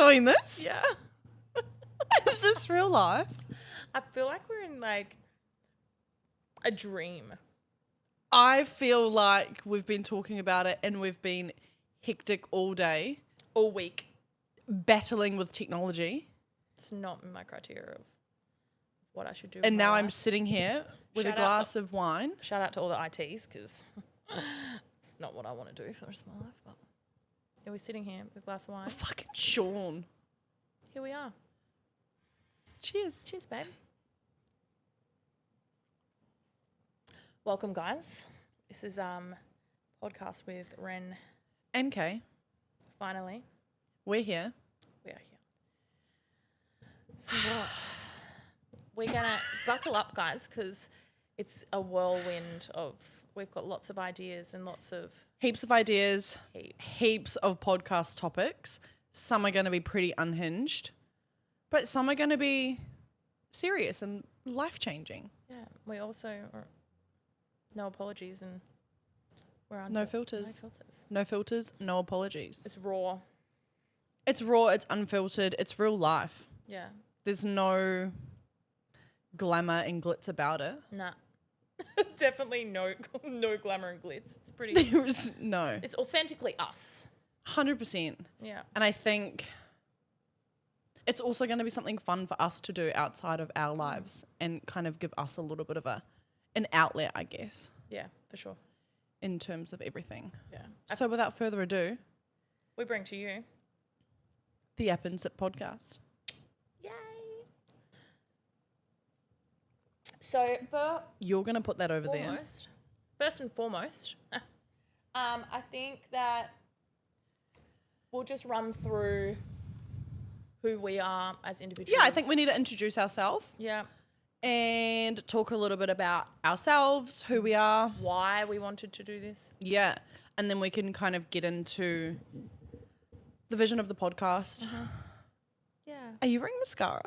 doing this? Yeah. Is this real life? I feel like we're in like a dream. I feel like we've been talking about it and we've been hectic all day, All week. battling with technology. It's not my criteria of what I should do. And with my now I'm life. sitting here with Shout a out glass of wine. Shout out to all the ITs because it's not what I want to do for the rest of my life. But yeah, we're sitting here with a glass of wine. Fucking Sean. Here we are. Cheers. Cheers, babe. Welcome, guys. This is podcast with Ren. And Kay, Finally, we're here. we are here. So what? We're gonna buckle up, guys, because it's a whirlwind of. We've got lots of ideas and lots of Heaps of ideas, heaps. heaps of podcast topics. Some are going to be pretty unhinged, but some are going to be serious and life-changing. Yeah, we also are, no apologies and we're on No filters. No filters. No filters, no apologies. It's raw. It's raw, it's unfiltered, it's real life. Yeah. There's no glamour and glitz about it. Nah. Definitely no glamour and glitz. It's pretty. There's no. It's authentically us. 100%. Yeah. And I think it's also going to be something fun for us to do outside of our lives and kind of give us a little bit of an outlet, I guess, Yeah, for sure. in terms of everything. Yeah. So without further ado, We bring to you. the App and Sip podcast. Yay. So You're going to put that over there. first and foremost, I think that we'll just run through who we are as individuals. Yeah, I think we need to introduce ourselves Yeah. and talk a little bit about ourselves, who we are. Why we wanted to do this. Yeah. And then we can kind of get into the vision of the podcast. Yeah. Are you wearing mascara?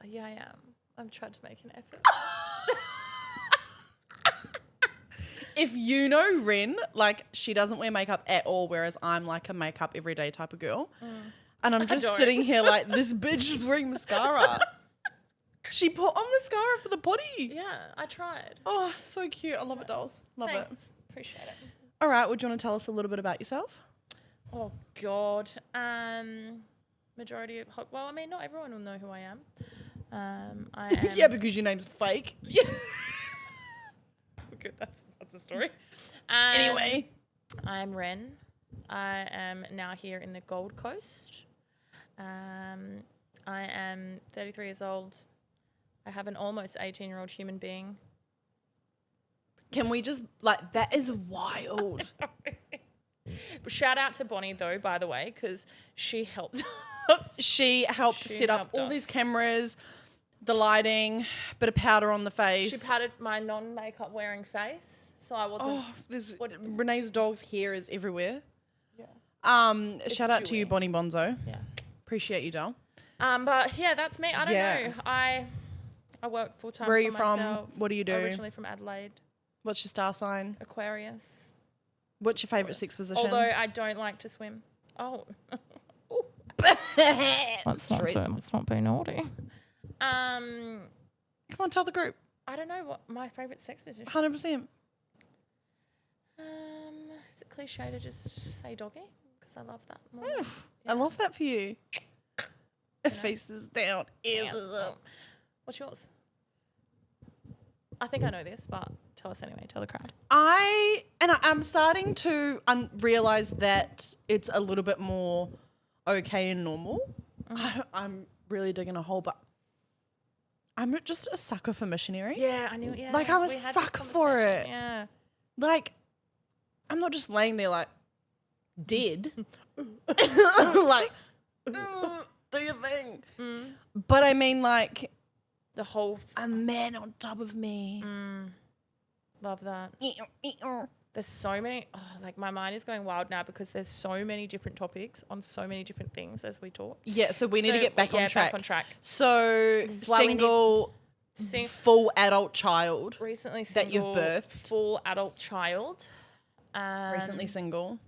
Yeah, I am. I've tried to make an effort. If you know Ren, like she doesn't wear makeup at all, whereas I'm like a makeup everyday type of girl. And I'm just don't. sitting here like, this bitch is wearing mascara. She put on mascara for the potty. Yeah, I tried. Oh, so cute. I love it, dolls. Love it. Thanks. Appreciate it. All right. Would you want to tell us a little bit about yourself? Oh God. Majority of well, I mean, not everyone will know who I am. I am. Yeah, because your name's fake. Good. That's a story. Anyway. I'm Ren. I am now here in the Gold Coast. I am 33 years old. I have an almost 18-year-old human being. Can we just, like, that is wild. Shout out to Bonnie, though, by the way, because she helped us. She helped set up helped all us. these cameras, the lighting, bit of powder on the face. She patted my non-makeup wearing face, so I wasn't. Oh, there's Renee's dog's hair is everywhere. Yeah. Shout out to you, dewy. Bonnie Bonzo. Yeah. Appreciate you, doll. But yeah, that's me. I don't Yeah. know. I work full time. Where are for you from? myself. What do you do? Originally from Adelaide, What's your star sign? Aquarius. What's your favourite sex position? Although I don't like to swim. Oh. Let's not be naughty. Come on, tell the group. I don't know what my favourite sex position. 100%. Is it cliche to just say doggy? Because I love that. More. I love that for you. Faces down, ears up. What's yours? I think I know this, but tell us anyway. Tell the crowd. I'm starting to realise that it's a little bit more okay and normal. I'm really digging a hole, but I'm just a sucker for missionary. Yeah, I knew. Yeah, Like, I'm a we had this sucker for it. conversation. Yeah. Like, I'm not just laying there like dead. Like, do your thing. But I mean, like, The whole. a man on top of me. Love that. There's so many. Oh, like my mind is going wild now because there's so many different topics on so many different things as we talk. Yeah, so we need to get back on track. Back on track. So, is why we single, Sing- full adult child. recently that you've single, birthed. full adult child. Recently single.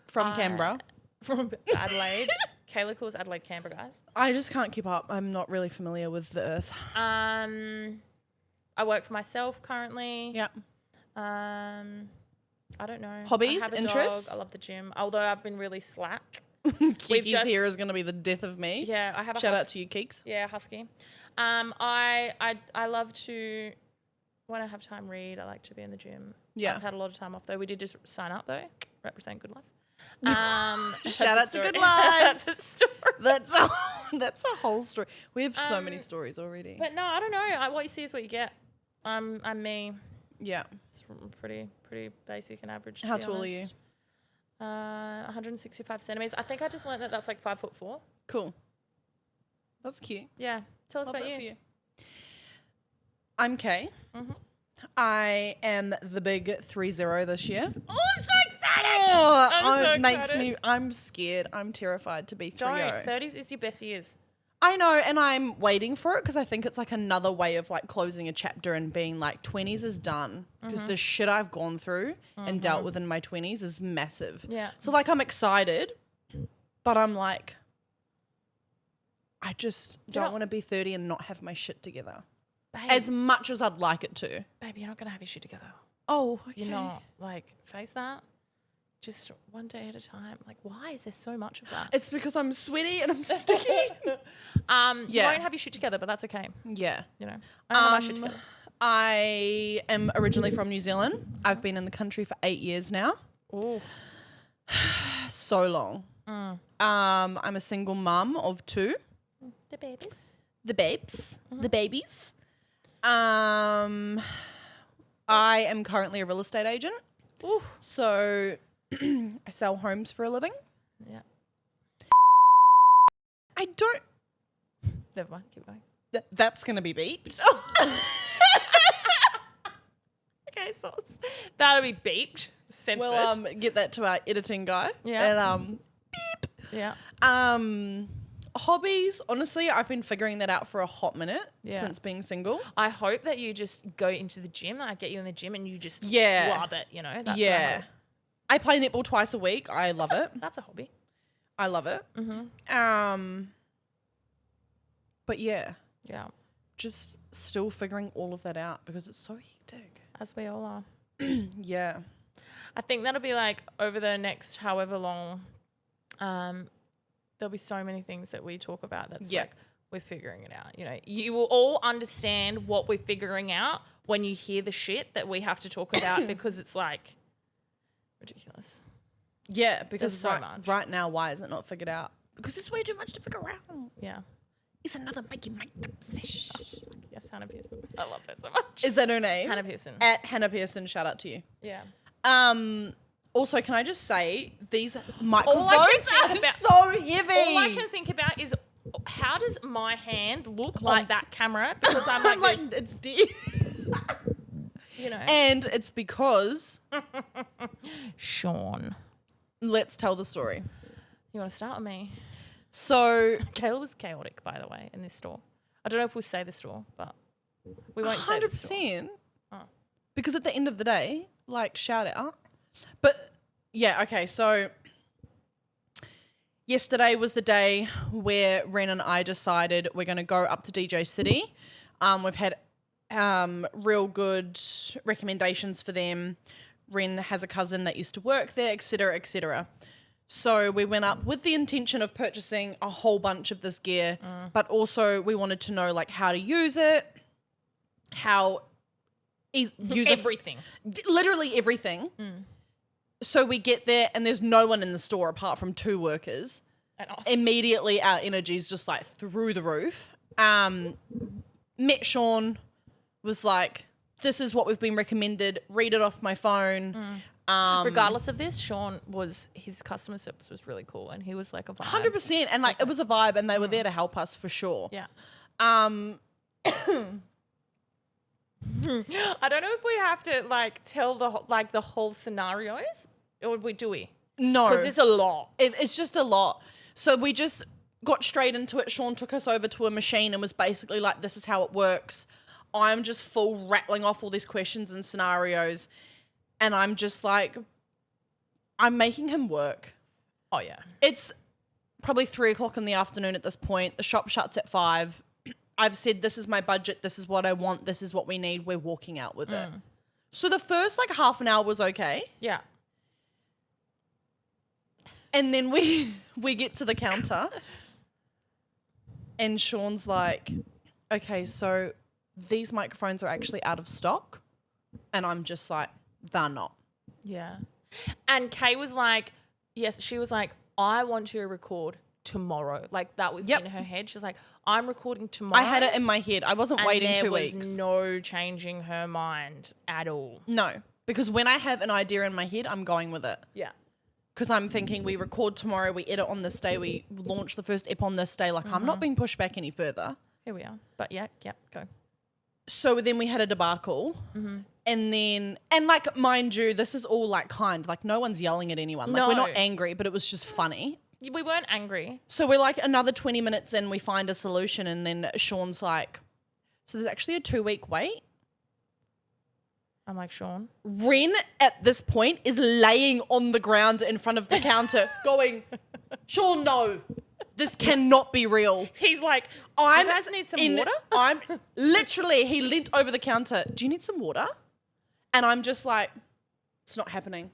From Canberra. From Adelaide. Kayla calls Adelaide Canberra, guys. I just can't keep up. I'm not really familiar with the earth. I work for myself currently. Yeah. I don't know. Hobbies, I have a interests? dog. I love the gym. Although I've been really slack. Kiki's here is going to be the death of me. Yeah, I have a Shout out to you, Keeks. Yeah, husky. I love to, when I have time, read. I like to be in the gym. Yeah. I've had a lot of time off though. We did just sign up though. Represent Good Life. Shout out to Good Life. That's a story. That's a whole story. We have so many stories already. But no, I don't know. What you see is what you get. I'm me. Yeah. It's pretty basic and average. How tall are you? 165 centimeters. I think I just learned that that's like 5'4". Cool. That's cute. Yeah. Tell us Love about that you. for you. I'm Kay. Mm-hmm. I am the big 30 this year. Oh, I'm so excited! Oh, I'm so it makes excited. me. I'm scared. I'm terrified to be 30. Don't. 30s is your best years. I know, and I'm waiting for it because I think it's like another way of like closing a chapter and being like 20s is done because the shit I've gone through and dealt with in my 20s is massive. Yeah. So like I'm excited, but I'm like, I just don't want to be 30 and not have my shit together Babe, as much as I'd like it to. babe, you're not going to have your shit together. Oh, okay. You're not. Like, face that. Just one day at a time. Like, why is there so much of that? It's because I'm sweaty and I'm sticky. You Yeah. won't have your shit together, but that's okay. Yeah. You know, I don't have my shit together. I am originally from New Zealand. I've been in the country for 8 years now. Ooh. So long. I'm a single mum of 2. The babies. The babes. The babies. I am currently a real estate agent. Ooh. So I sell homes for a living. Yeah. I don't. Never mind. Keep going. That's going to be beeped. Okay, so that'll be beeped. Censored. We'll get that to our editing guy. Yeah. And beep. yeah. Hobbies, honestly, I've been figuring that out for a hot minute Yeah. since being single. I hope that you just go into the gym. I get you in the gym and you just Yeah. love it. You know. That's what I Yeah. hope. I play netball twice a week. I love it. That's a hobby. I love it. Mm-hmm. But yeah, Yeah. just still figuring all of that out because it's so hectic. As we all are. Yeah. I think that'll be like over the next however long, there'll be so many things that we talk about that's Yeah. like we're figuring it out. You know, you will all understand what we're figuring out when you hear the shit that we have to talk about because it's like ridiculous. Yeah, because There's so right, much. right now, why is it not figured out? Because it's way too much to figure out. Yeah. It's another Mikey Mike obsession. Yes, Hannah Pearson. I love her so much. Is that her name? Hannah Pearson. At Hannah Pearson, shout out to you. Yeah. Also, can I just say these microphones All I are can think about- so heavy. All I can think about is how does my hand look on that camera? Because I'm like, like this, it's deep. you know. And it's because Sean. let's tell the story. You want to start with me? So Kayla was chaotic, by the way, in this store. I don't know if we'll say the store, but we won't say the store. 100%. Oh. Because at the end of the day, like, shout out. But yeah, okay, so yesterday was the day where Ren and I decided we're going to go up to DJ City. We've had real good recommendations for them. Ren has a cousin that used to work there, etc., etc. So we went up with the intention of purchasing a whole bunch of this gear, but also we wanted to know like how to use it, how use Everything. literally everything. So we get there and there's no one in the store apart from 2 workers. And us. Immediately our energy's just like through the roof. Met Sean, was like, this is what we've been recommended, read it off my phone. Regardless of this, Sean his customer service was really cool and he was like a vibe. 100%. And like, it was a vibe and they were there to help us for sure. Yeah. I don't know if we have to like tell the whole scenarios or do we? No. Because it's a lot. It's just a lot. So we just got straight into it. Sean took us over to a machine and was basically like, this is how it works. I'm just full rattling off all these questions and scenarios. And I'm just like, I'm making him work. Oh yeah. It's probably 3:00 in the afternoon at this point. The shop shuts at 5. I've said, this is my budget. This is what I want. This is what we need. We're walking out with it. So the first like half an hour was okay. Yeah. And then we get to the counter and Sean's like, okay, so these microphones are actually out of stock. And I'm just like, they're not. Yeah. And Kay was like, yes, she was like, I want to record tomorrow. Like that was in her head. She was like, I'm recording tomorrow. I had it in my head. I wasn't waiting 2 weeks. There was no changing her mind at all. No, because when I have an idea in my head, I'm going with it. Yeah. Because I'm thinking we record tomorrow, we edit on this day, we launch the first ep on this day. Like I'm not being pushed back any further. Here we are. But yeah, go. So then we had a debacle. And then, and like, mind you, this is all like kind. Like no one's yelling at anyone. Like we're not angry, but it was just funny. We weren't angry. So we're like another 20 minutes in, we find a solution. And then Sean's like, so there's actually a 2-week wait. I'm like, Sean. Ren at this point is laying on the ground in front of the counter going, Sean, no, this cannot be real. He's like, you guys need some water? I'm literally, he leant over the counter. Do you need some water? And I'm just like, it's not happening.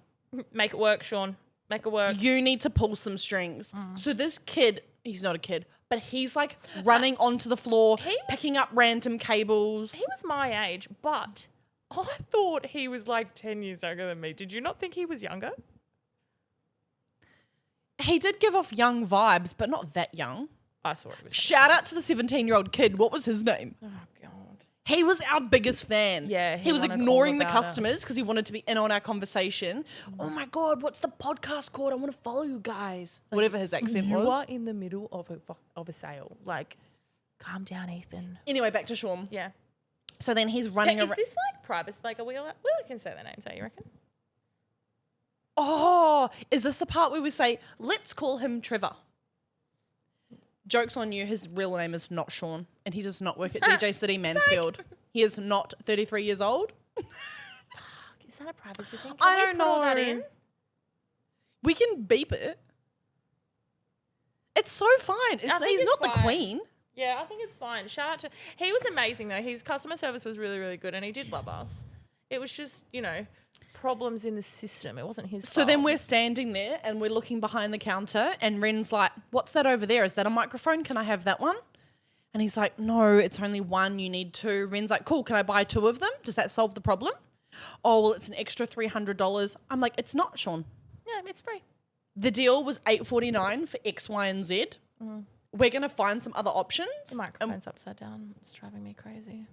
Make it work, Sean. Make it work. You need to pull some strings. So this kid, he's not a kid, but he's like running onto the floor, picking up random cables. He was my age, but I thought he was like 10 years younger than me. Did you not think he was younger? He did give off young vibes, but not that young. I saw it. Was Shout out to the 17-year-old kid. What was his name? oh, God. He was our biggest fan. Yeah, he was wanted ignoring all the about customers because he wanted to be in on our conversation. Oh my God, what's the podcast called? I want to follow you guys. Whatever his accent You was. are in the middle of a sale. Like, calm down, Ethan. Anyway, back to Sean. Yeah. So then he's running Is around. this like privacy? Like, are we can say their names, you reckon? Oh, is this the part where we say, let's call him Trevor? Joke's on you, his real name is not Sean, and he does not work at DJ City Mansfield. He is not 33 years old. Is that a privacy thing? I don't know. All that in? We can beep it. It's so fine. He's it's not the fine. queen. Yeah, I think it's fine. Shout out to... He was amazing, though. His customer service was really, really good, and he did love us. It was just, problems in the system. It wasn't his So fault. then we're standing there and we're looking behind the counter and Ren's like, what's that over there? Is that a microphone? Can I have that one? And he's like, no, it's only one. You need 2. Ren's like, cool. Can I buy 2 of them? Does that solve the problem? Oh, well, it's an extra $300. I'm like, it's not, Sean. Yeah, it's free. The deal was $8.49 for X, Y, and Z. We're going to find some other options. The microphone's upside down. It's driving me crazy.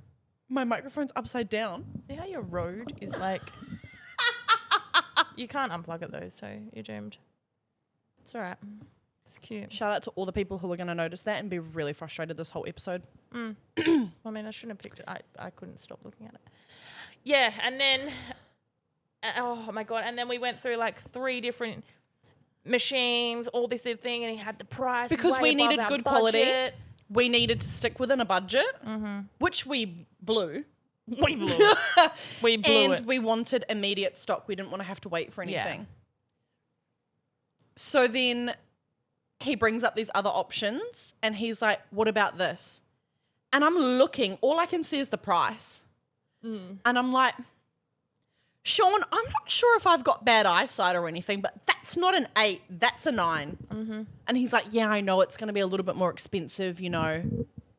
My microphone's upside down. See how your road is like... You can't unplug it though, so you're doomed. It's all right. It's cute. Shout out to all the people who are going to notice that and be really frustrated this whole episode. I mean, I shouldn't have picked it. I couldn't stop looking at it. Yeah, and then... oh, my God. And then we went through like 3 different machines, all this little thing, and he had the price. Because way we above needed our good budget. quality. We needed to stick within a budget, which we blew. We blew it. We blew And it. we wanted immediate stock. We didn't want to have to wait for anything. Yeah. So then he brings up these other options and he's like, what about this? And I'm looking, all I can see is the price. And I'm like, Sean, I'm not sure if I've got bad eyesight or anything, but that's not an 8, that's a 9. And he's like, yeah, I know it's going to be a little bit more expensive,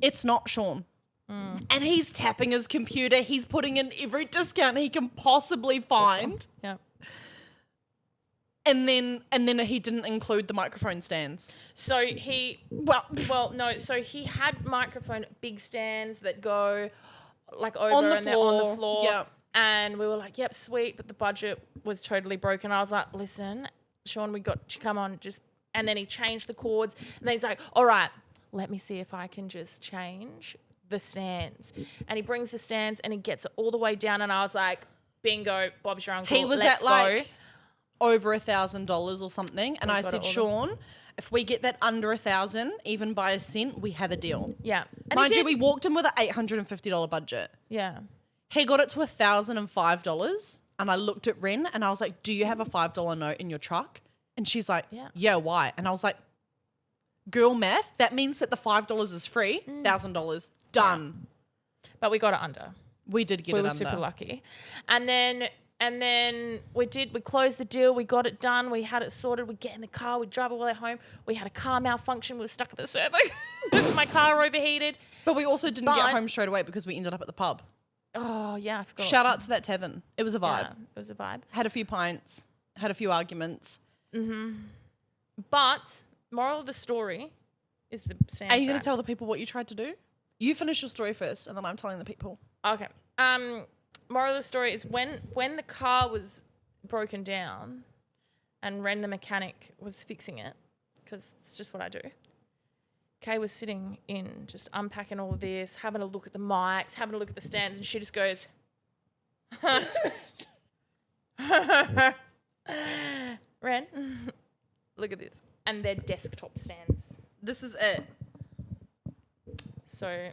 It's not, Sean. And he's tapping his computer. He's putting in every discount he can possibly find. Yeah. And then he didn't include the microphone stands. So he... Well, no. So he had microphone big stands that go like over On the and they're on the floor. Yep. And we were like, yep, sweet. But the budget was totally broken. I was like, listen, Sean, we got to come on. And then he changed the cords. And then he's like, all right, let me see if I can just change the stands. And he brings the stands and he gets it all the way down. And I was like, bingo, Bob's your uncle. He was Let's at like go. over $1,000 or something. And I said, Sean, if we get that under 1,000, even by a cent, we have a deal. Yeah. And Mind you, we walked in with an $850 budget. Yeah. He got it to $1,005. And I looked at Ren and I was like, do you have a $5 note in your truck? And she's like, yeah, why? And I was like, girl math, that means that the $5 is free, $1,000 done. But we got it under. We did get We it were under. super lucky. And then we closed the deal. We got it done. We had it sorted. We get in the car. We drive all the way home. We had a car malfunction. We were stuck at the circle. My car overheated. But we also didn't get But- home straight away because we ended up at the pub. Oh, yeah, I forgot. Shout out to that tavern. It was a vibe. Yeah, it was a vibe. Had a few pints, had a few arguments. But moral of the story is the stand Are you going track. to tell the people what you tried to do? You finish your story first, and then I'm telling the people. Okay. Moral of the story is when the car was broken down and Ren the mechanic was fixing it, because it's just what I do. Kay was sitting in, just unpacking all of this, having a look at the mics, having a look at the stands, and she just goes, Ren, look at this. And they're desktop stands. This is it. So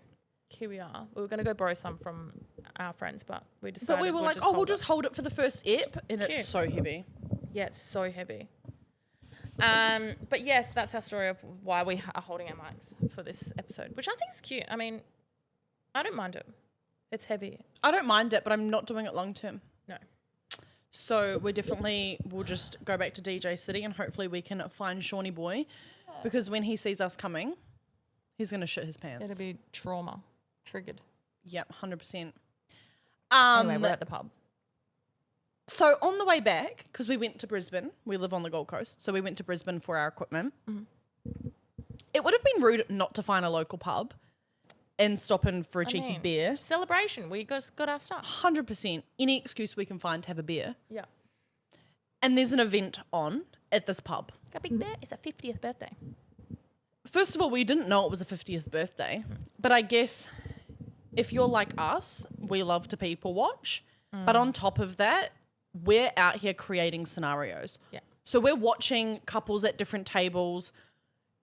here we are. We were going to go borrow some from our friends, but we decided But we were like, we'll just hold it for the first ep. And Cute. it's so heavy. Yeah, it's so heavy. But yes, that's our story of why we are holding our mics for this episode, which I think is cute. I mean, I don't mind it. It's heavy. I don't mind it, but I'm not doing it long term. No. So we'll just go back to DJ City and hopefully we can find Shawnee Boy because when he sees us coming, he's going to shit his pants. It'll be trauma triggered. Yep, 100%. Anyway, we're at the pub. So on the way back, because we went to Brisbane, we live on the Gold Coast, so we went to Brisbane for our equipment. It would have been rude not to find a local pub and stop in for a cheeky beer. Celebration. We just got our stuff. 100%. Any excuse we can find to have a beer. Yeah. And there's an event on at this pub. Got a big bear. It's a 50th birthday. First of all, we didn't know it was a 50th birthday, but I guess if you're like us, we love to people watch. But on top of that, we're out here creating scenarios. Yeah. So we're watching couples at different tables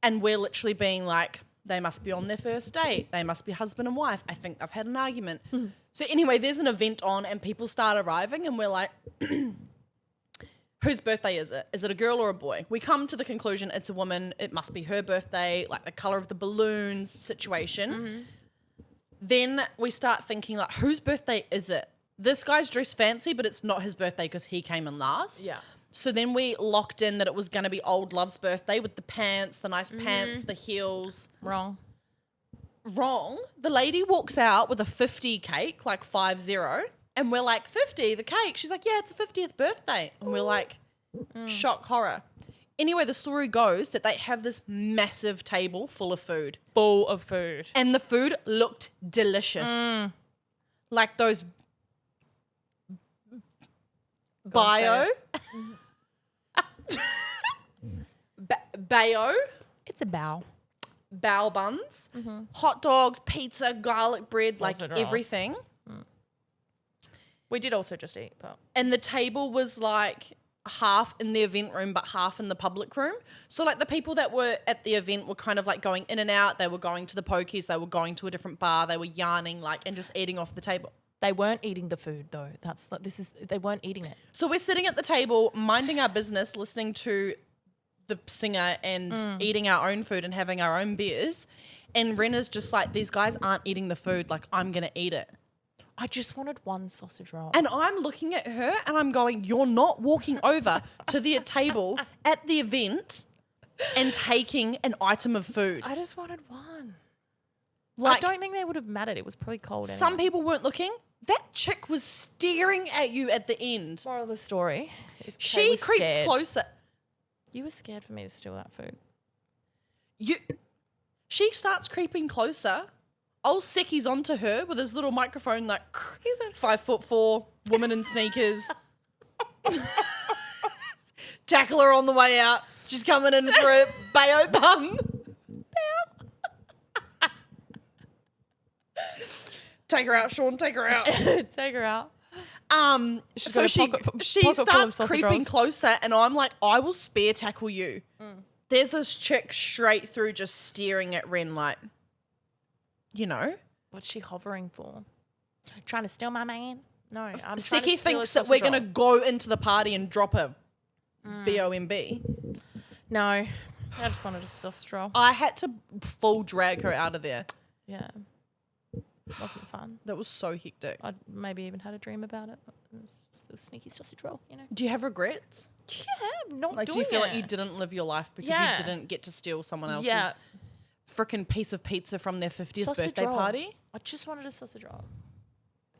and we're literally being like, they must be on their first date. They must be husband and wife. I think they've had an argument. So anyway, there's an event on and people start arriving and we're like, whose birthday is it? Is it a girl or a boy? We come to the conclusion it's a woman. It must be her birthday, like the color of the balloons situation. Then we start thinking like, whose birthday is it? This guy's dressed fancy, but it's not his birthday because he came in last. Yeah. So then we locked in that it was going to be old Love's birthday with the pants, the nice pants, the heels. Wrong. Wrong. The lady walks out with a 50 cake, like 50, and we're like, 50, the cake? She's like, yeah, it's a 50th birthday. And we're like, shock horror. Anyway, the story goes that they have this massive table full of food. Full of food. And the food looked delicious. Like those bio. Bayo. It's a bow. Bao buns, hot dogs, pizza, garlic bread, Sausage like rolls. everything. We did also just eat, but And the table was like half in the event room, but half in the public room. So like the people that were at the event were kind of like going in and out. They were going to the pokies. They were going to a different bar. They were yarning like and just eating off the table. they weren't eating the food though. They weren't eating it. So we're sitting at the table, minding our business, listening to the singer and eating our own food and having our own beers. And Ren is just like, these guys aren't eating the food. Like, I'm going to eat it. I just wanted one sausage roll. And I'm looking at her and I'm going, you're not walking over to the table at the event and taking an item of food. I just wanted one. Like, I don't think they would have mattered. It was probably cold. some anyway. people weren't looking. That chick was staring at you at the end. Moral of the story is Kate She was creeps scared. closer. You were scared for me to steal that food. She starts creeping closer. Old Seki's onto her with his little microphone, like 5'4" woman in sneakers. Tackle her on the way out. She's coming in for a bayo bun. Take her out, Sean. Take her out. Take her out. She's So got a she pocket full of starts sausage creeping rolls. closer, and I'm like, I will spear tackle you. There's this chick straight through, just staring at Ren, like, you know. What's she hovering for? Trying to steal my man? No, I'm trying to Seki steal thinks a that we're sausage going to roll. go into the party and drop a BOMB. No. I just wanted a sausage roll. I had to full drag her out of there. Yeah. Wasn't fun. That was so hectic. I maybe even had a dream about it. It was the sneaky sausage roll, you know. Do you have regrets? Yeah, not Like, doing do you feel it. like you didn't live your life because Yeah. you didn't get to steal someone else's Yeah. freaking piece of pizza from their 50th Sausage birthday roll. party? I just wanted a sausage roll.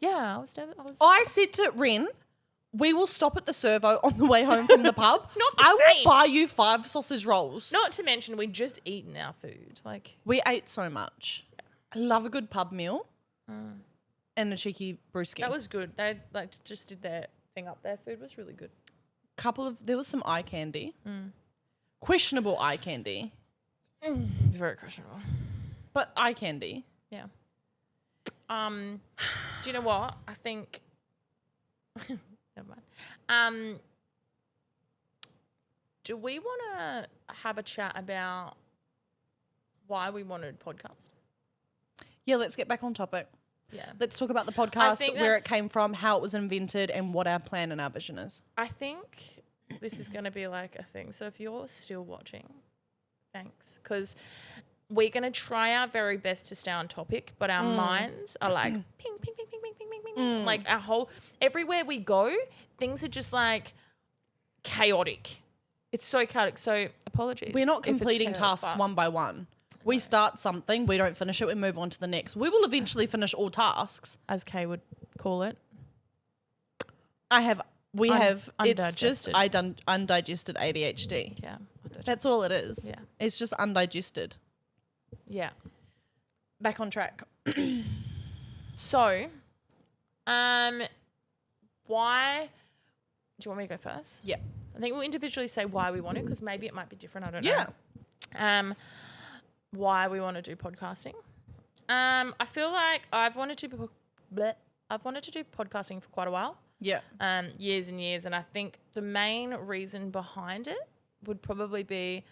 Yeah, I was. I said to Ren, we will stop at the servo on the way home from the pub. It's not the I same. will buy you 5 sausage rolls. Not to mention, we'd just eaten our food. Like, We ate so much. I love a good pub meal and a cheeky brewski. that was good. They like just did their thing up there. Food was really good. There was some eye candy. Questionable eye candy, Very questionable. but eye candy. Yeah. Do you know what? I think. Never mind. Do we want to have a chat about why we wanted podcast? Yeah, let's get back on topic. Yeah. Let's talk about the I podcast, think where it that's- came from, how it was invented, and what our plan and our vision is. I think this is going to be like a thing. So if you're still watching, thanks. Because we're going to try our very best to stay on topic, but our minds are like ping, ping, ping, ping, ping, ping, ping, ping. Like everywhere we go, things are just like chaotic. It's so chaotic. So apologies. We're not if it's completing chaotic, tasks but one by one. We start something, we don't finish it, we move on to the next. We will eventually finish all tasks. as Kay would call it. It's just undigested. undigested ADHD. Yeah. That's all it is. Yeah. It's just undigested. Yeah. Back on track. So, why? Do you want me to go first? Yeah. I think we'll individually say why we want it because maybe it might be different. I don't Yeah. know. Why we want to do podcasting? I feel like I've wanted to do podcasting for quite a while. Yeah. Years and years, and I think the main reason behind it would probably be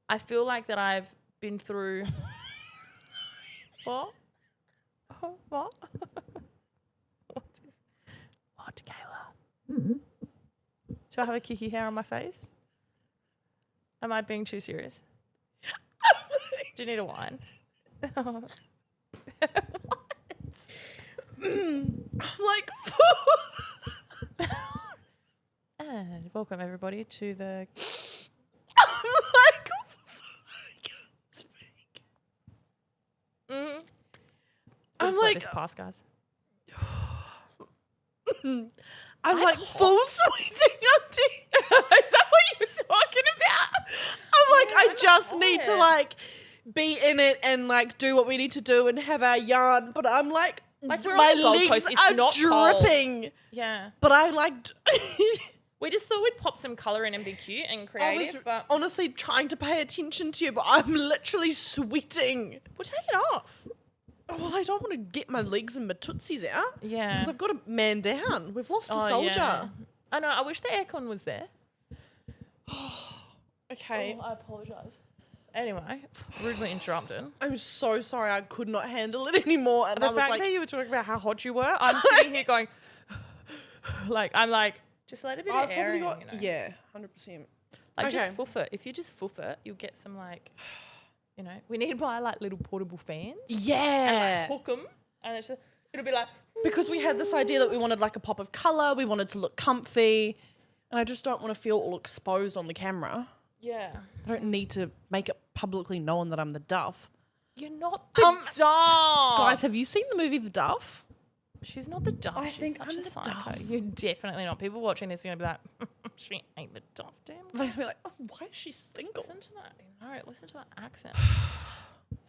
I feel like that I've been through. What? What? What, Kayla? Do I have a kicky hair on my face? Am I being too serious? Do you need a wine? I'm like, And welcome everybody to the. I'm like, I can't speak. Mm-hmm. I'm Just let like, this pass, guys. I'm like full sweating, auntie. Is that what you're talking about? I'm like, Yeah, I I'm just need to hot. like be in it and like do what we need to do and have our yarn. But I'm like Like, we're my on the Gold legs Coast, it's are not cold. dripping. Yeah. But I like. We just thought we'd pop some colour in and be cute and I creative, was but honestly trying to pay attention to you, but I'm literally sweating. we'll take it off. Oh, well, I don't want to get my legs and my tootsies out. Yeah. Because I've got a man down. We've lost a soldier. Yeah. I know. I wish the aircon was there. Okay. I apologise. Anyway, rudely interrupted. I'm so sorry. I could not handle it anymore. And The I was fact like, that you were talking about how hot you were, I'm sitting here going, I'm like, just let a bit of air in, you know. yeah, 100%. Like, just Okay. foof it. If you just foof it, you'll get some, like, you know, we need to buy, like, little portable fans. Yeah. And, like, hook them. And it's just, it'll be like, Because we had this idea that we wanted like a pop of colour, we wanted to look comfy, and I just don't want to feel all exposed on the camera. yeah. I don't need to make it publicly known that I'm the Dove. You're not the dove. Guys, have you seen the movie The Dove? She's not the dove. I She's think such I'm a the psycho. dove. You're definitely not. People watching this are going to be like, she ain't the dove, damn. They'll be like, oh, why is she single? Listen to that. No, listen to that accent.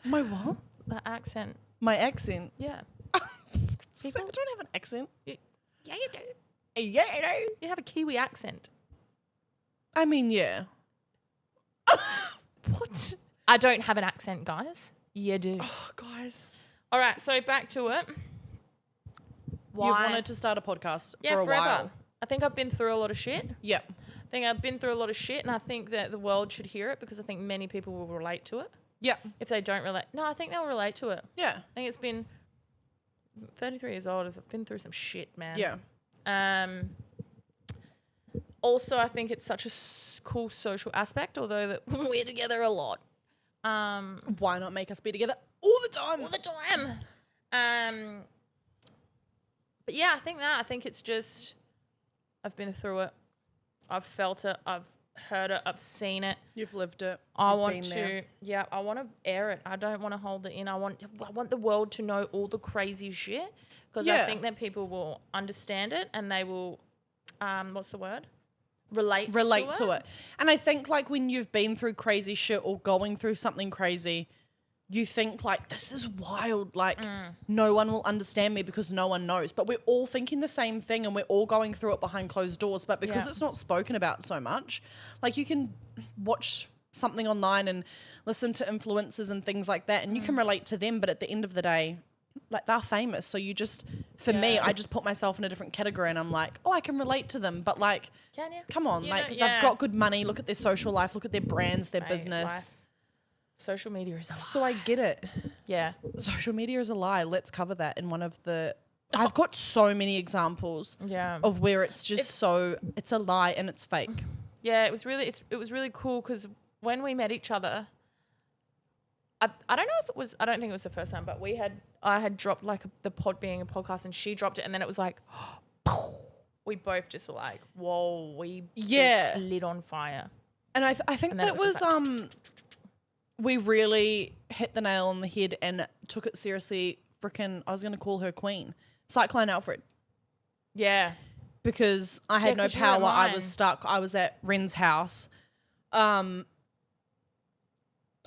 My what? That accent. My accent. Yeah. I don't have an accent. Yeah, you do. Yeah, I know. You have a Kiwi accent. I mean, yeah. What? I don't have an accent, guys. You do. Oh, guys. All right, so back to it. Why? You've wanted to start a podcast yeah, for a forever. while. I think I've been through a lot of shit. Yep. I think I've been through a lot of shit, and I think that the world should hear it because I think many people will relate to it. Yep. If they don't relate, no, I think they'll relate to it. Yeah. I think it's been 33 years old. I've been through some shit, man. Yeah. also I think it's such a cool social aspect, although that we're together a lot. Why not make us be together all the time? All the time. But yeah, I think it's just, I've been through it. I've felt it. I've heard it. I've seen it. You've lived it. I You've want been to, there. yeah, I want to air it. I don't want to hold it in. I want the world to know all the crazy shit, because I Yeah. think that people will understand it and they will, what's the word? Relate to it. And I think like when you've been through crazy shit or going through something crazy, you think like, this is wild. Like no one will understand me because no one knows. But we're all thinking the same thing and we're all going through it behind closed doors. But because Yeah. it's not spoken about so much, like you can watch something online and listen to influencers and things like that and you can relate to them. But at the end of the day, like they're famous. So you just, for me, I just put myself in a different category and I'm like, oh, I can relate to them. But like, Can you? come on, You like know, they've got good money. Look at their social life. Look at their brands, their Mate, business. life. Social media is a lie. So I get it. Yeah. Social media is a lie. Let's cover that in one of the... I've got so many examples Yeah. of where it's just it's a lie and it's fake. Yeah, it was really cool because when we met each other, I don't know if it was, I don't think it was the first time, but I had dropped like the pod being a podcast and she dropped it and then it was like, we both just were like, whoa, we just lit on fire. And I think And then that it was was, just like we really hit the nail on the head and took it seriously. Freaking, I was going to call her queen, Cyclone Alfred. Yeah. Because I had no 'cause you were at power. I mine. was stuck. I was at Ren's house.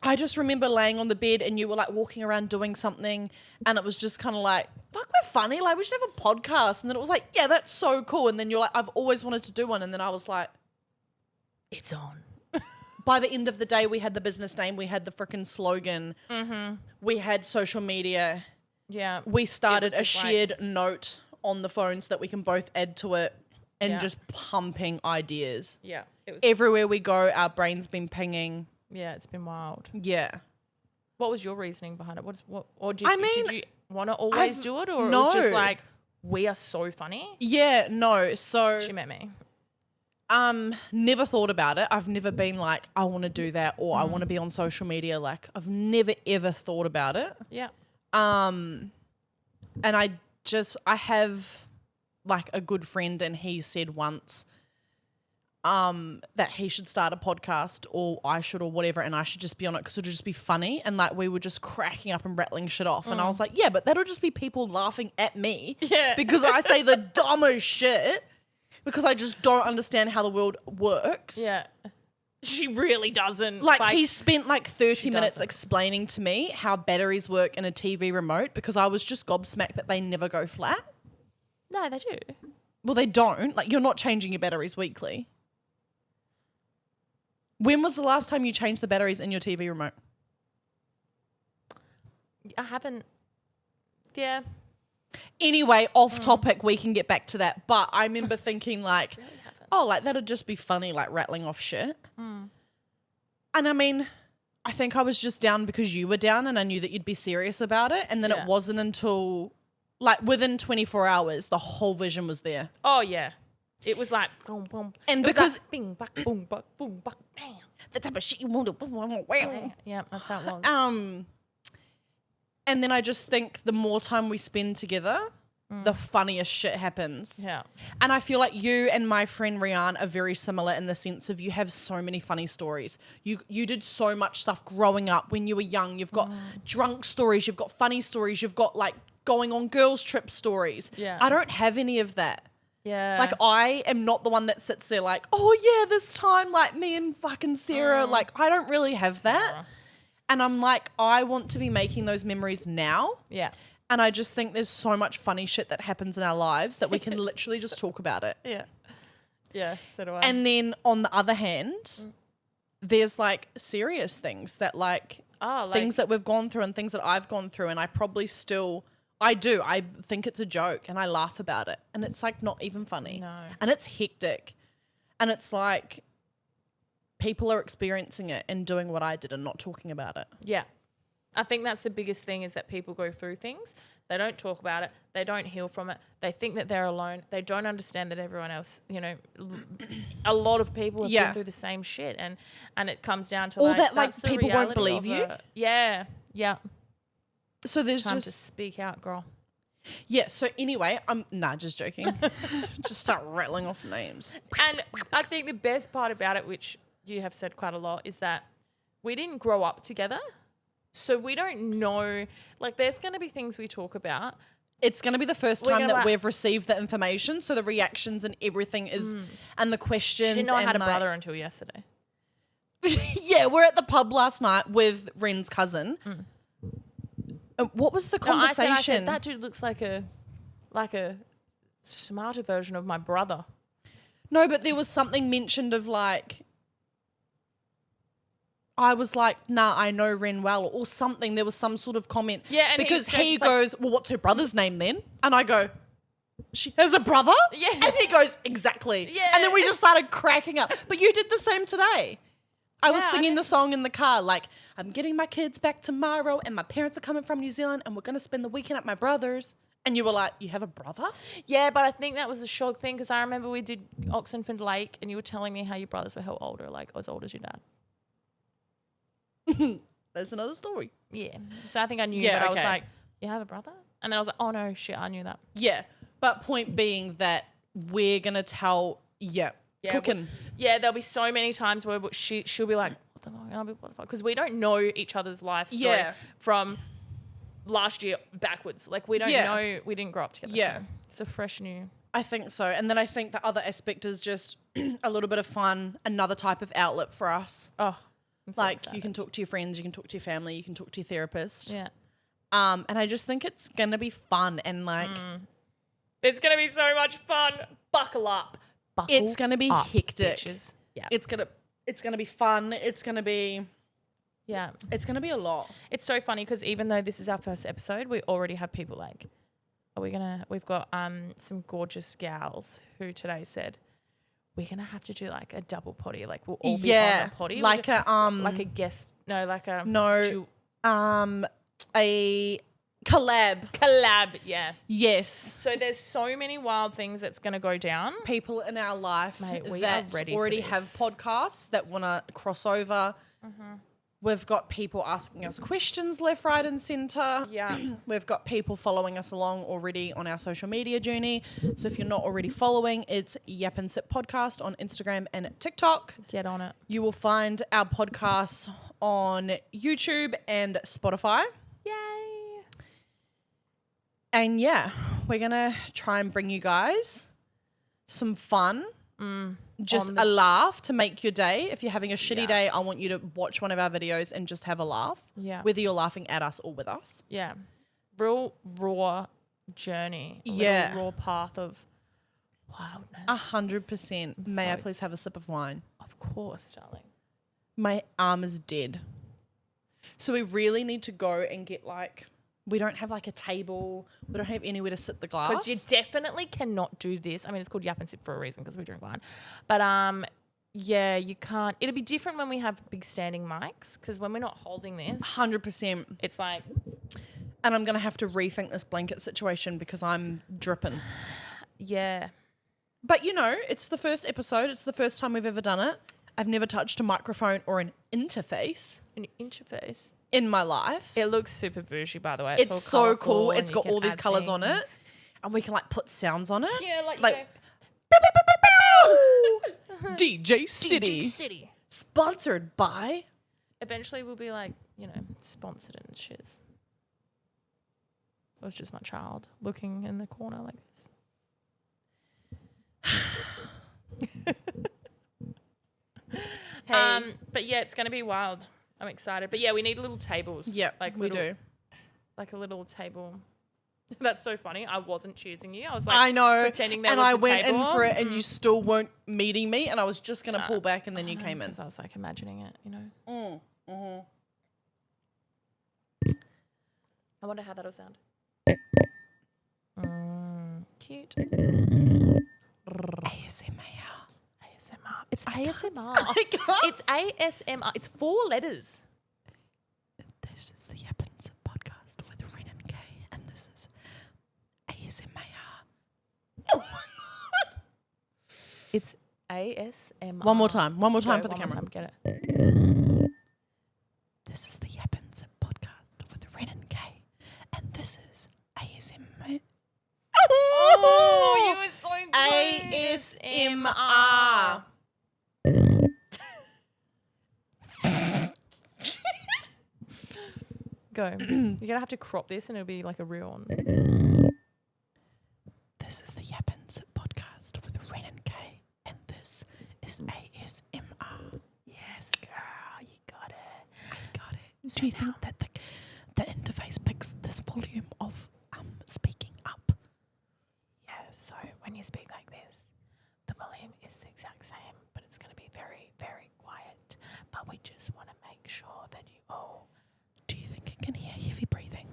I just remember laying on the bed and you were like walking around doing something and it was just kind of like, fuck, we're funny. Like we should have a podcast. And then it was like, yeah, that's so cool. And then you're like, I've always wanted to do one. And then I was like, It's on. by the end of the day, we had the business name. We had the freaking slogan. Mm-hmm. We had social media. Yeah. We started a just like- shared note on the phone so that we can both add to it and Yeah. just pumping ideas. Yeah. It was, Everywhere we go, our brain's been pinging. yeah, it's been wild. Yeah. What was your reasoning behind it? Or did you want to always do it, or it was just No. like, we are so funny? Yeah, no. So She met me. never thought about it. I've never been like, I want to do that or I want to be on social media. Like I've never ever thought about it. Yeah. And I have like a good friend and he said once that he should start a podcast or I should or whatever and I should just be on it because it'll just be funny and like we were just cracking up and rattling shit off and I was like, yeah, but that'll just be people laughing at me because I say the dumbest shit because I just don't understand how the world works. Yeah. She really doesn't. Like he spent like 30 minutes doesn't. explaining to me how batteries work in a TV remote because I was just gobsmacked that they never go flat. No, they do. Well, they don't. Like you're not changing your batteries weekly. When was the last time you changed the batteries in your TV remote? I haven't. Yeah. Anyway, off topic, we can get back to that. But I remember thinking like, oh, like that'd just be funny, like rattling off shit. And I mean, I think I was just down because you were down and I knew that you'd be serious about it. And then Yeah. it wasn't until like within 24 hours, the whole vision was there. Oh, yeah. It was like, boom, boom. And It was because- like, bing, buck, boom, buck, boom, buck, bam. The type of shit you want to. Yeah, that's how it was. And then I just think the more time we spend together, the funniest shit happens. Yeah. And I feel like you and my friend Rianne are very similar in the sense of you have so many funny stories. You did so much stuff growing up when you were young. You've got drunk stories, you've got funny stories, you've got like going on girls' trip stories. Yeah. I don't have any of that. Yeah. Like I am not the one that sits there like, oh yeah, this time like me and fucking Sarah. Like I don't really have that. Sarah. And I'm like, I want to be making those memories now. Yeah. And I just think there's so much funny shit that happens in our lives that we can literally just talk about it. Yeah. Yeah, so do I. And then on the other hand, there's like serious things that like things that we've gone through and things that I've gone through. And I probably still, I think it's a joke and I laugh about it. And it's like not even funny. No. And it's hectic. And it's like people are experiencing it and doing what I did and not talking about it. Yeah. I think that's the biggest thing is that people go through things. They don't talk about it. They don't heal from it. They think that they're alone. They don't understand that everyone else, a lot of people have been through the same shit. And it comes down to that people won't believe you. Yeah. Yeah. So there's It's time just to speak out, girl. Yeah, so anyway, just joking. Just start rattling off names. And I think the best part about it, which you have said quite a lot, is that we didn't grow up together. So we don't know, there's going to be things we talk about. It's going to be the first time that we've received the information, so the reactions and everything is, and the questions. She didn't know I had a brother until yesterday. Yeah, we're at the pub last night with Ren's cousin. What was the conversation? I said, that dude looks like a smarter version of my brother. No, but there was something mentioned of I was like, nah, I know Ren well, or something. There was some sort of comment. Yeah, and because he goes, well, what's her brother's name then? And I go, she has a brother? Yeah. And he goes, exactly. Yeah. And then we just started cracking up. But you did the same today. I was singing the song in the car, I'm getting my kids back tomorrow and my parents are coming from New Zealand and we're going to spend the weekend at my brother's. And you were like, you have a brother? Yeah, but I think that was a shock thing because I remember we did Oxenford Lake and you were telling me how your brothers were how older, as old as your dad. That's another story. Yeah. So I think I knew, but I was like, you have a brother? And then I was like, oh no, shit, I knew that. Yeah. But point being that we're going to tell, cooking. There'll be so many times where she'll be like, what the fuck? And I'll be, what the fuck? Because we don't know each other's life story from last year backwards. We don't know, we didn't grow up together. Yeah. So it's a fresh new. I think so. And then I think the other aspect is just a little bit of fun, another type of outlet for us. Oh, I'm so excited. You can talk to your friends, you can talk to your family, you can talk to your therapist. Yeah. And I just think it's going to be fun and It's going to be so much fun. Buckle up. It's going to be hectic. Bitches. Yeah. It's going to be fun. It's going to be it's going to be a lot. It's so funny because even though this is our first episode, we already have people we've got some gorgeous gals who today said we're going to have to do a double potty. We'll all be on the potty. Like a guest. No, a collab. Collab, yeah. Yes. So there's so many wild things that's going to go down. People in our life we that are ready already for have this. podcasts that want to cross over. Mm-hmm. We've got people asking us questions left, right and centre. Yeah. We've got people following us along already on our social media journey. So if you're not already following, it's Yap and Sip Podcast on Instagram and TikTok. Get on it. You will find our podcasts on YouTube and Spotify. Yay. And we're going to try and bring you guys some fun. Just a laugh to make your day. If you're having a shitty day, I want you to watch one of our videos and just have a laugh. Yeah. Whether you're laughing at us or with us. Yeah. Real raw journey. Raw path of wildness. 100%. May I please have a sip of wine? Of course, darling. My arm is dead. So we really need to go and get we don't have a table. We don't have anywhere to sit the glass. Because you definitely cannot do this. I mean, it's called Yap and Sip for a reason because we drink wine. But you can't. It'll be different when we have big standing mics because when we're not holding this. 100%. It's And I'm going to have to rethink this blanket situation because I'm dripping. Yeah. But, it's the first episode. It's the first time we've ever done it. I've never touched a microphone or an interface. An interface? In my life. It looks super bougie, by the way. It's so cool. It's got all these colours on it. And we can put sounds on it. Yeah, DJ City. DJ City. Sponsored by. Eventually we'll be sponsored and shiz. It was just my child looking in the corner like this. But it's going to be wild. I'm excited. But we need little tables. Yeah, we do. Like a little table. That's so funny. I wasn't choosing you. I was I know. pretending there and was I a went table. in for it and you still weren't meeting me and I was just going to pull back and then you came in. Because I was imagining it, I wonder how that'll sound. Cute. ASMR. It's ASMR. I can't. It's ASMR. It's 4 letters. This is the Yap It's ASMR. One more time. One more time Go, for the one more camera. time, get it. This is the Yappins podcast with Ren and Kay. And this is ASMR. Oh, you were so ASMR. Go. You're gonna have to crop this, and it'll be like a real one. This is the Yappins podcast with Ren and Kay. And this is ASMR. Yes, girl, you got it. I got it. Do you think that the interface picks this volume of speaking up? Yeah. So when you speak like this, the volume is the exact same, but it's gonna be very, very quiet. But we just want to make sure that you all. Do you think it can hear heavy breathing?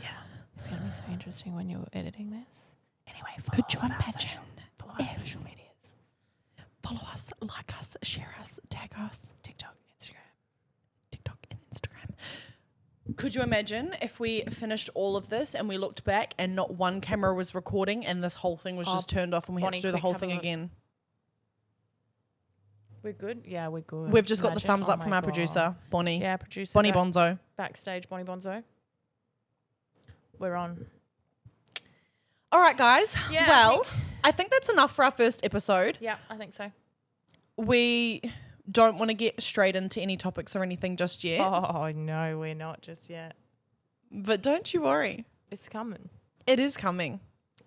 Yeah. It's gonna be so interesting when you're editing this. Anyway, Could you imagine follow our if- social medias? Follow us, like us, share us, tag us. TikTok, Instagram. TikTok and Instagram. Could you imagine if we finished all of this and we looked back and not one camera was recording and this whole thing was just turned off and we had Bonnie, to do the quick, whole have a thing look. again? We're good? Yeah, we're good. We've just got the Imagine. thumbs Oh up from my our God. producer, Bonnie. Yeah, producer. Bonnie Bonzo. Backstage, Bonnie Bonzo. We're on. All right, guys. Yeah, Well, I think that's enough for our first episode. Yeah, I think so. We don't want to get straight into any topics or anything just yet. Oh, no, we're not just yet. But don't you worry. It's coming. It is coming.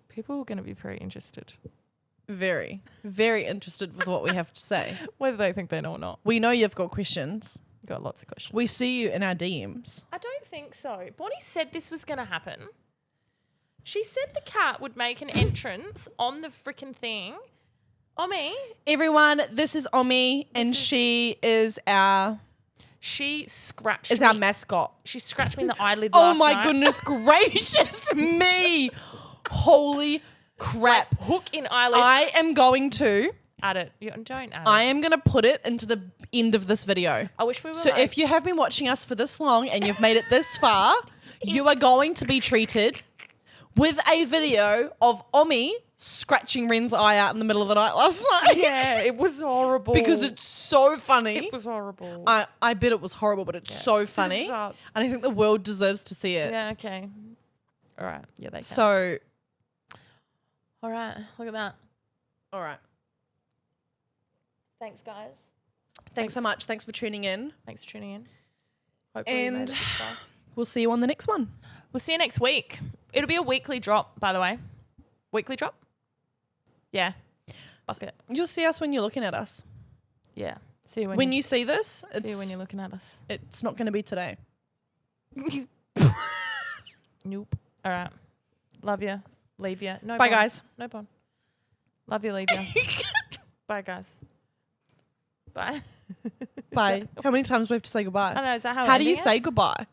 People are going to be very interested. Very, very interested with what we have to say. Whether they think they know or not. We know you've got questions. We've got lots of questions. We see you in our DMs. I don't think so. Bonnie said this was going to happen. She said the cat would make an entrance on the freaking thing. Omi. Everyone, this is Omi, and she is our She scratched our me. mascot. She scratched me in the eyelid Oh last my night. goodness gracious me! Holy crap! Like, hook in eyelid. I am going to. Add it. You don't add I it. am going to put it into the end of this video. I wish we were So like, if you have been watching us for this long and you've made it this far, you are going to be treated with a video of Omi scratching Ren's eye out in the middle of the night last night. yeah, it was horrible. Because it's so funny. It was horrible. I bet it was horrible, but it's so funny. Sucked. And I think the world deserves to see it. Yeah, okay. All right. Yeah, they can. So, All right. Look at that. all right. Thanks, guys. Thanks so much. Thanks for tuning in. Thanks for tuning in. Hopefully you made it And this far. we'll see you on the next one. We'll see you next week. It'll be a weekly drop, by the way. Weekly drop? Yeah. Bucket. You'll see us when you're looking at us. Yeah. See you When you see this, see you when you're looking at us. it's not going to be today. Nope. All right. Love you. Leave you. No Bye, bond. guys. No bond. Love you. Leave you. Bye, guys. Bye. Bye. How many times do we have to say goodbye? I don't know. Is that how How do you ending it? say goodbye?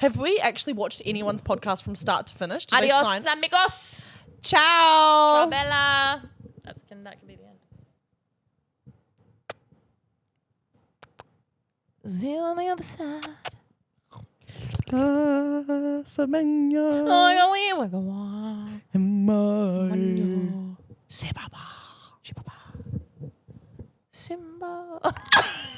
Have we actually watched anyone's podcast from start to finish? Do they Adios, sign? amigos. Ciao. Ciao, Bella. That can be the end. See you on the other side. Samanya. Simba.